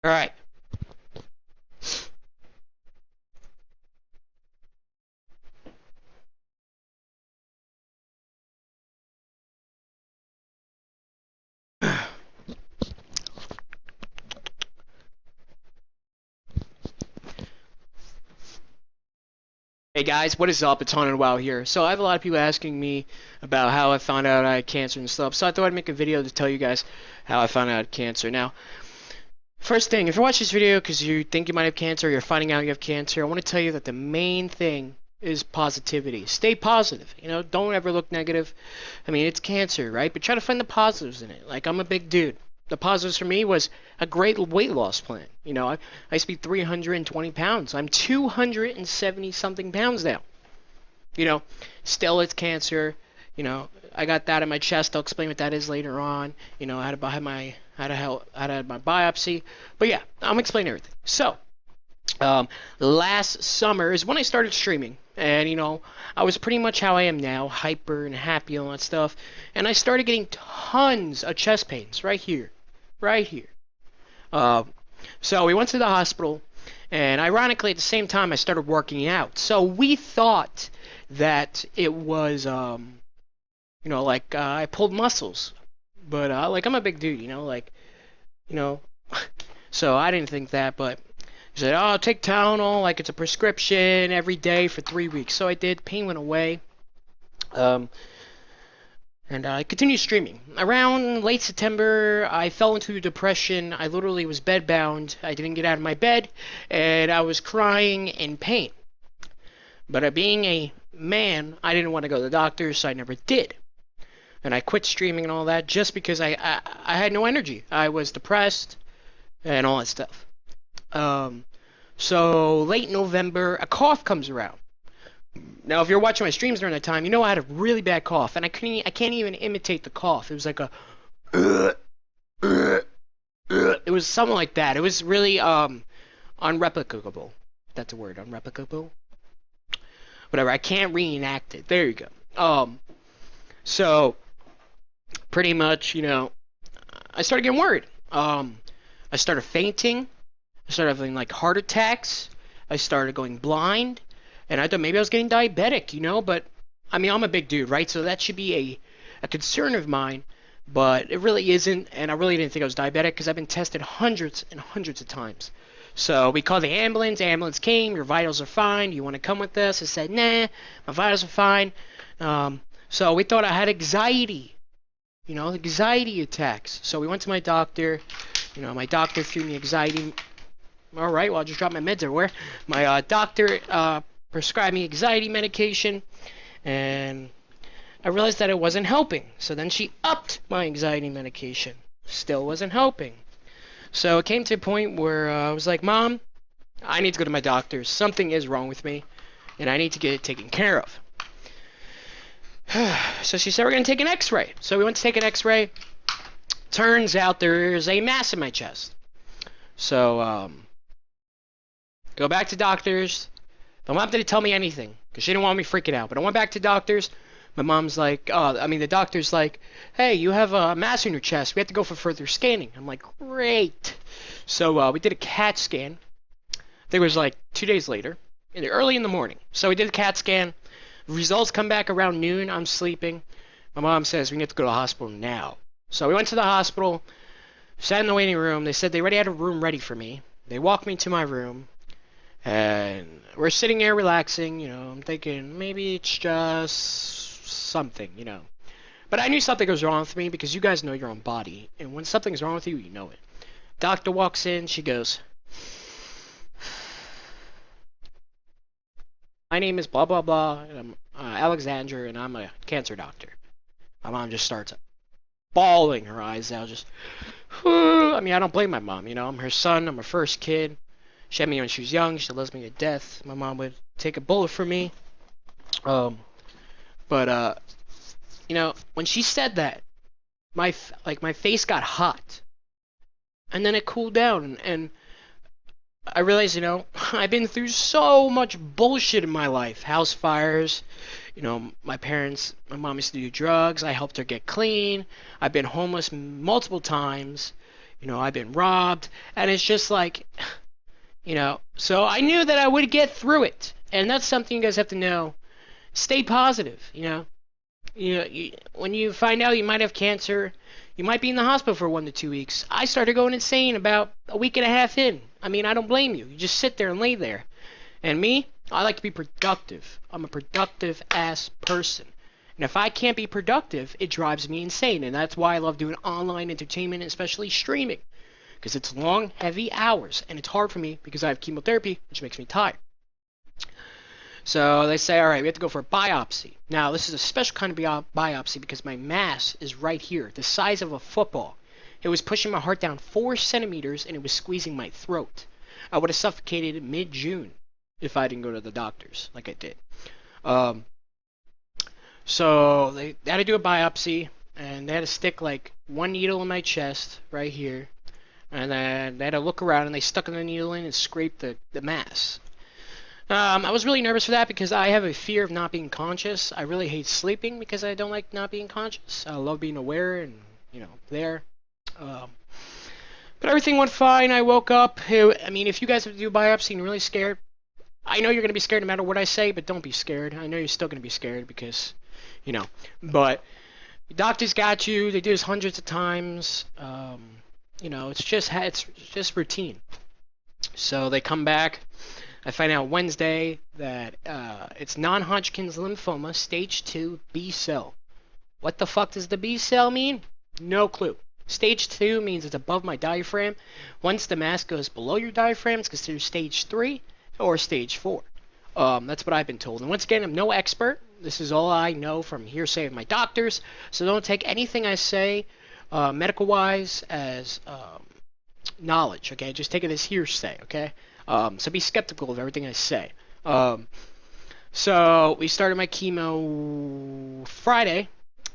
All right. Hey guys, what is up? It's On and Wow here. So I have a lot of people asking me about how I found out I had cancer and stuff. So I thought I'd make a video to tell you guys how I found out I had cancer. Now, first thing, if you watch this video because you think you might have cancer or you're finding out you have cancer, I want to tell you that the main thing is positivity. Stay positive. Don't ever look negative. I mean, it's cancer, right? But try to find the positives in it. Like, I'm a big dude. The positives for me was a great weight loss plan. I used to be 320 pounds. I'm 270 something pounds now. Still it's cancer. I got that in my chest. I'll explain what that is later on. I had to have my biopsy. But yeah, I'm explaining everything. So, last summer is when I started streaming, and I was pretty much how I am now, hyper and happy and all that stuff. And I started getting tons of chest pains right here, right here. So we went to the hospital, and ironically at the same time I started working out. So we thought that it was, I pulled muscles, but I'm a big dude, so I didn't think that, but he said, "Oh, take Tylenol like it's a prescription every day for 3 weeks." So I did. Pain went away. And I continued streaming. Around late September, I fell into a depression. I literally was bedbound. I didn't get out of my bed, and I was crying in pain. But being a man, I didn't want to go to the doctor, so I never did. And I quit streaming and all that just because I had no energy. I was depressed and all that stuff. So late November, a cough comes around. Now, if you're watching my streams during that time, I had a really bad cough, and I can't even imitate the cough. It was like a, it was something like that. It was really unreplicable. That's a word, unreplicable. Whatever. I can't reenact it. There you go. So pretty much, I started getting worried. I started fainting. I started having like heart attacks. I started going blind. And I thought maybe I was getting diabetic, but I mean, I'm a big dude, right? So that should be a concern of mine, but it really isn't. And I really didn't think I was diabetic because I've been tested hundreds and hundreds of times. So we called the ambulance. Ambulance came. Your vitals are fine. You want to come with us? I said, nah, my vitals are fine. So we thought I had anxiety, anxiety attacks. So we went to my doctor. My doctor threw me anxiety. All right, well, I'll just drop my meds everywhere. My doctor prescribed me anxiety medication, and I realized that it wasn't helping. So then she upped my anxiety medication. Still wasn't helping. So it came to a point where I was like, Mom, I need to go to my doctor. Something is wrong with me, and I need to get it taken care of. So she said, we're going to take an x-ray. So we went to take an x-ray. Turns out there's a mass in my chest. So go back to doctors. My mom didn't tell me anything because she didn't want me freaking out. But I went back to doctors. My mom's like, the doctor's like, hey, you have a mass in your chest. We have to go for further scanning. I'm like, great. So we did a CAT scan. I think it was like 2 days later, early in the morning. So we did a CAT scan. Results come back around noon. I'm sleeping. My mom says we need to go to the hospital now. So we went to the hospital, sat in the waiting room. They said they already had a room ready for me. They walked me to my room. And we're sitting there relaxing, I'm thinking maybe it's just something, But I knew something was wrong with me because you guys know your own body. And when something's wrong with you, you know it. Doctor walks in, she goes, my name is blah, blah, blah, and I'm Alexandra, and I'm a cancer doctor. My mom just starts bawling her eyes out, just, I mean, I don't blame my mom, I'm her son, I'm her first kid. She had me when she was young. She loves me to death. My mom would take a bullet for me. When she said that, my face got hot, and then it cooled down, and I realized, I've been through so much bullshit in my life. House fires, my mom used to do drugs. I helped her get clean. I've been homeless multiple times. I've been robbed, and it's just like, so I knew that I would get through it, and that's something you guys have to know. Stay positive. When you find out you might have cancer, you might be in the hospital for 1 to 2 weeks. I started going insane about a week and a half in. I mean, I don't blame you. You just sit there and lay there. And me, I like to be productive. I'm a productive ass person. And if I can't be productive, it drives me insane. And that's why I love doing online entertainment, especially streaming. Because it's long, heavy hours. And it's hard for me because I have chemotherapy, which makes me tired. So they say, all right, we have to go for a biopsy. Now, this is a special kind of biopsy because my mass is right here, the size of a football. It was pushing my heart down 4 centimeters, and it was squeezing my throat. I would have suffocated mid-June if I didn't go to the doctors like I did. So they had to do a biopsy, and they had to stick like one needle in my chest right here. And then they had to look around, and they stuck the needle in and scraped the mass. I was really nervous for that because I have a fear of not being conscious. I really hate sleeping because I don't like not being conscious. I love being aware and, there. But everything went fine. I woke up. I mean, if you guys have to do a biopsy and you're really scared, I know you're going to be scared no matter what I say, but don't be scared. I know you're still going to be scared because, but doctors got you. They do this hundreds of times. It's just routine. So they come back. I find out Wednesday that it's non-Hodgkin's lymphoma, stage 2, B cell. What the fuck does the B cell mean? No clue. Stage 2 means it's above my diaphragm. Once the mass goes below your diaphragm, it's considered stage 3 or stage 4. That's what I've been told. And once again, I'm no expert. This is all I know from hearsay of my doctors. So don't take anything I say medical-wise as knowledge, okay? Just take it as hearsay, okay? So be skeptical of everything I say. So we started my chemo Friday,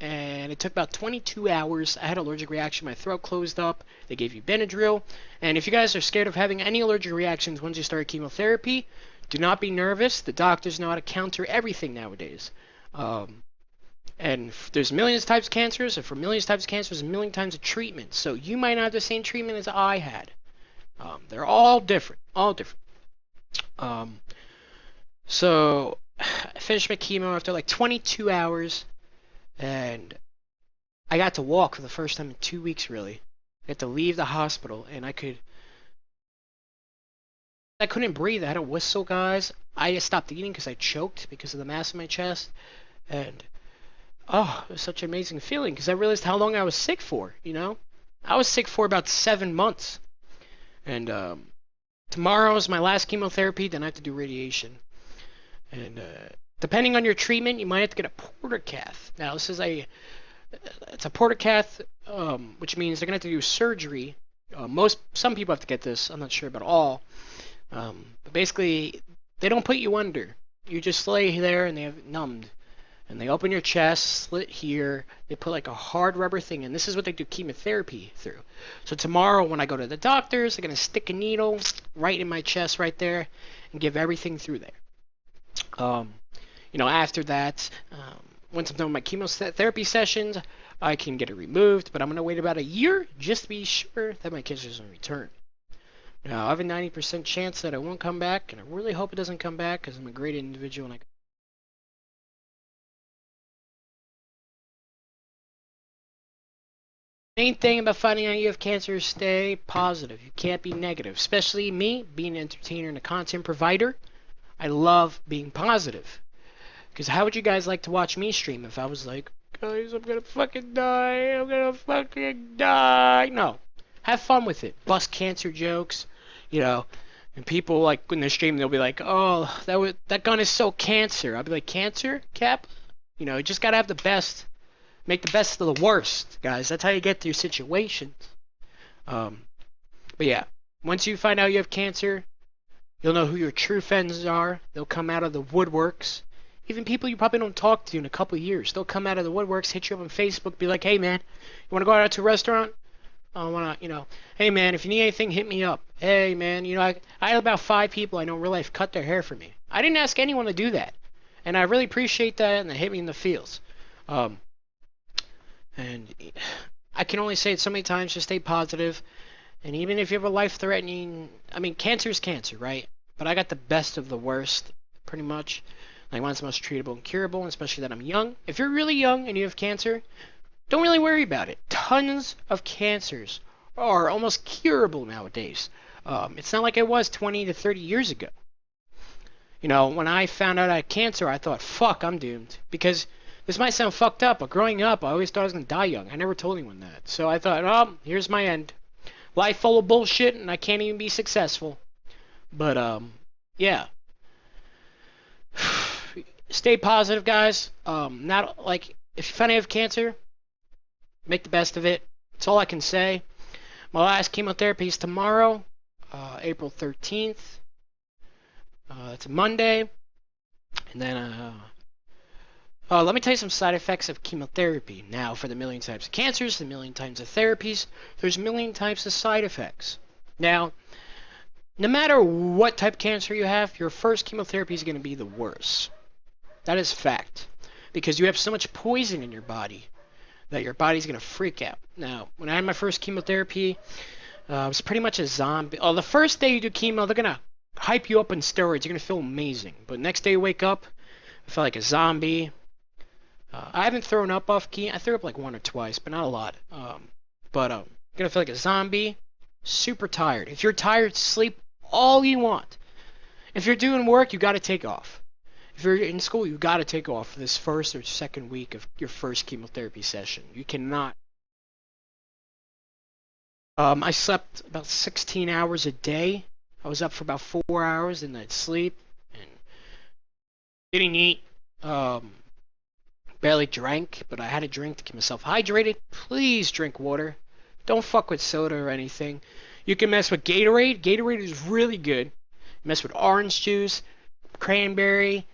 and it took about 22 hours. I had an allergic reaction. My throat closed up. They gave you Benadryl. And if you guys are scared of having any allergic reactions once you start chemotherapy, do not be nervous. The doctors know how to counter everything nowadays. And there's millions of types of cancers, and for millions of types of cancers, a million times of treatment. So you might not have the same treatment as I had. They're all different. So I finished my chemo after like 22 hours, and I got to walk for the first time in 2 weeks, really. I had to leave the hospital, and I couldn't breathe. I had a whistle, guys. I stopped eating because I choked because of the mass in my chest, and it was such an amazing feeling because I realized how long I was sick for, I was sick for about 7 months. And tomorrow is my last chemotherapy, then I have to do radiation. And depending on your treatment, you might have to get a portacath. Now, it's a portacath, which means they're going to have to do surgery. Some people have to get this. I'm not sure about all. But basically, they don't put you under. You just lay there and they have it numbed. And they open your chest, slit here. They put like a hard rubber thing in. This is what they do chemotherapy through. So tomorrow when I go to the doctors, they're going to stick a needle right in my chest right there and give everything through there. After that, once I'm done with my chemotherapy sessions, I can get it removed. But I'm going to wait about a year just to be sure that my cancer doesn't return. Now, I have a 90% chance that it won't come back, and I really hope it doesn't come back because I'm a great individual and main thing about finding out you have cancer is stay positive. You can't be negative. Especially me, being an entertainer and a content provider. I love being positive. Because how would you guys like to watch me stream if I was like, guys, I'm gonna fucking die. I'm gonna fucking die. No. Have fun with it. Bust cancer jokes. And people, like, when they're streaming, they'll be like, oh, that gun is so cancer. I'll be like, cancer? Cap? You just gotta have the best. Make the best of the worst, guys. That's how you get through situations. But yeah, once you find out you have cancer, you'll know who your true friends are. They'll come out of the woodworks. Even people you probably don't talk to in a couple of years. They'll come out of the woodworks, hit you up on Facebook, be like, hey, man, you want to go out to a restaurant? I want to, hey, man, if you need anything, hit me up. Hey, man, I had about 5 people I know in real life cut their hair for me. I didn't ask anyone to do that. And I really appreciate that, and they hit me in the feels. And I can only say it so many times, just stay positive. And even if you have a life-threatening, I mean, cancer is cancer, right? But I got the best of the worst, pretty much. Like mine's the most treatable and curable, especially that I'm young. If you're really young and you have cancer, don't really worry about it. Tons of cancers are almost curable nowadays. It's not like it was 20 to 30 years ago. You know, when I found out I had cancer, I thought, fuck, I'm doomed. Because this might sound fucked up, but growing up, I always thought I was going to die young. I never told anyone that. So I thought, oh, here's my end. Life full of bullshit, and I can't even be successful. But, yeah. Stay positive, guys. Not like, if you find you have cancer, make the best of it. That's all I can say. My last chemotherapy is tomorrow, April 13th. It's a Monday. And then, let me tell you some side effects of chemotherapy. Now, for the million types of cancers, the million types of therapies, there's a million types of side effects. Now, no matter what type of cancer you have, your first chemotherapy is going to be the worst. That is fact. Because you have so much poison in your body that your body's going to freak out. Now, when I had my first chemotherapy, it was pretty much a zombie. Oh, the first day you do chemo, they're going to hype you up on steroids. You're going to feel amazing. But next day you wake up, I felt like a zombie. I haven't thrown up off chemo. I threw up like one or twice, but not a lot. But gonna feel like a zombie. Super tired. If you're tired, sleep all you want. If you're doing work, you got to take off. If you're in school, you got to take off this first or second week of your first chemotherapy session. You cannot. I slept about 16 hours a day. I was up for about 4 hours and I'd sleep and didn't eat. Barely drank, but I had a drink to keep myself hydrated. Please drink water. Don't fuck with soda or anything. You can mess with Gatorade. Gatorade is really good. Mess with orange juice, cranberry.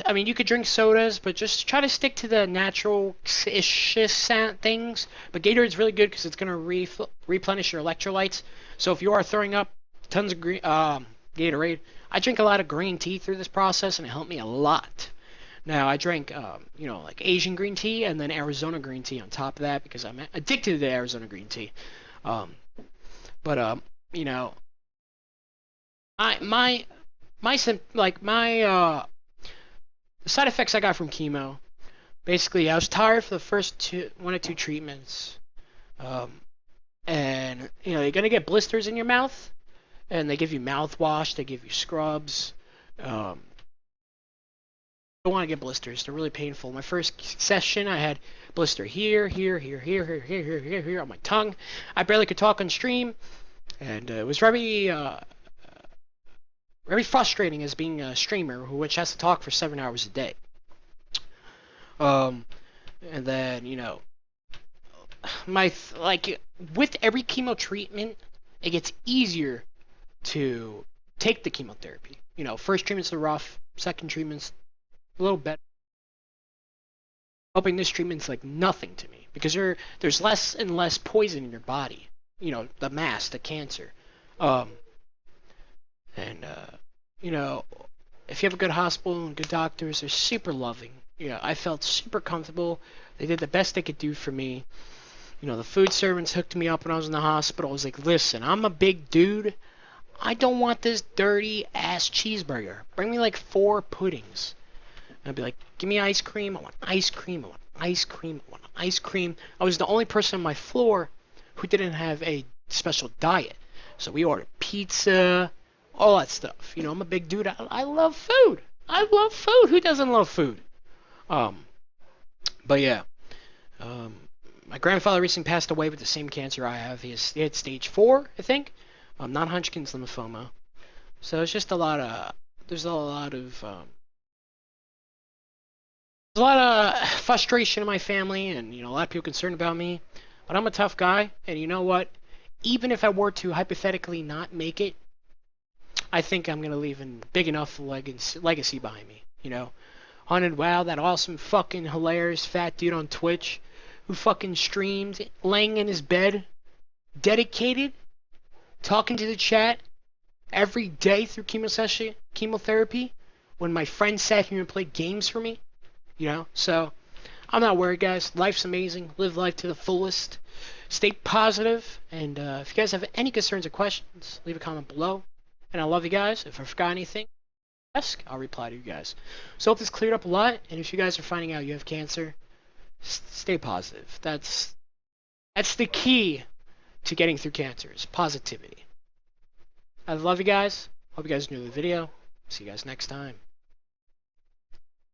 I mean, you could drink sodas, but just try to stick to the natural-ish things. But Gatorade's really good because it's going to replenish your electrolytes. So if you are throwing up tons of Gatorade, I drink a lot of green tea through this process, and it helped me a lot. Now, I drank, like Asian green tea and then Arizona green tea on top of that because I'm addicted to Arizona green tea. But the side effects I got from chemo, basically, I was tired for the first 1 or 2 treatments. And, you're going to get blisters in your mouth, and they give you mouthwash, they give you scrubs. Don't want to get blisters. They're really painful. My first session, I had blister here on my tongue. I barely could talk on stream, and it was very frustrating as being a streamer which has to talk for 7 hours a day. And then with every chemo treatment, it gets easier to take the chemotherapy. First treatment's rough, second treatment's a little better. Hoping this treatment's like nothing to me because there's less and less poison in your body. The mass, the cancer. If you have a good hospital and good doctors, they're super loving. I felt super comfortable. They did the best they could do for me. The food servants hooked me up when I was in the hospital. I was like, listen, I'm a big dude. I don't want this dirty ass cheeseburger. Bring me like 4 puddings. And I'd be like, give me ice cream. I want ice cream. I want ice cream. I want ice cream. I was the only person on my floor who didn't have a special diet. So we ordered pizza, all that stuff. I'm a big dude. I love food. I love food. Who doesn't love food? But yeah. My grandfather recently passed away with the same cancer I have. He had stage 4, I think. Non-Hodgkin's lymphoma. So it's just there's a lot of frustration in my family, and a lot of people concerned about me. But I'm a tough guy, and you know what? Even if I were to hypothetically not make it, I think I'm gonna leave a big enough legacy behind me. Haunted Wow, that awesome fucking hilarious fat dude on Twitch who fucking streams laying in his bed, dedicated, talking to the chat every day through chemotherapy, when my friends sat here and played games for me. So I'm not worried, guys. Life's amazing. Live life to the fullest. Stay positive. And if you guys have any concerns or questions, leave a comment below. And I love you guys. If I forgot anything, ask. I'll reply to you guys. So I hope this cleared up a lot. And if you guys are finding out you have cancer, stay positive. That's the key to getting through cancer, is positivity. I love you guys. Hope you guys enjoyed the video. See you guys next time.